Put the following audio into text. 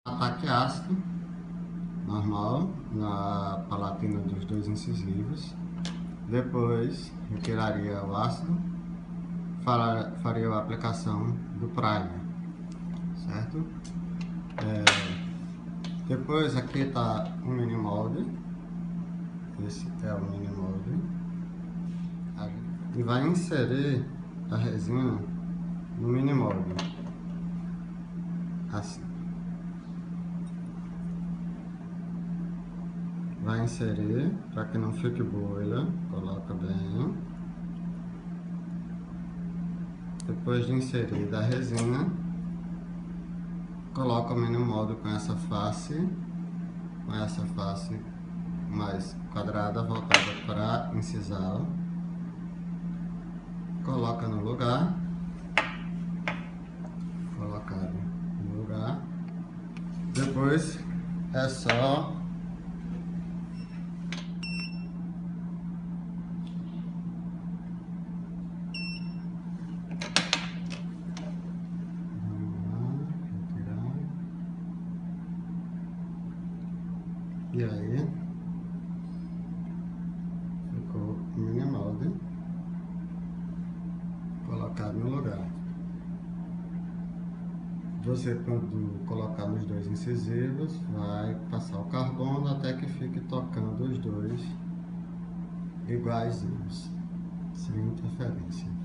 Ataque ácido, normal, na palatina dos dois incisivos. Depois, retiraria o ácido, faria a aplicação do primer, certo? Depois aqui está o mini molde, esse é o mini molde, e vai inserir a resina no mini molde, assim. Vai inserir para que não fique bolha, coloca bem. Depois de inserir a resina, coloca o mini molde com essa face mais quadrada voltada para incisal. Coloca no lugar, colocado no lugar. Depois é só e aí ficou o mini molde colocado no lugar. Você, quando colocar nos dois incisivos, vai passar o carbono até que fique tocando os dois iguaizinhos, sem interferência.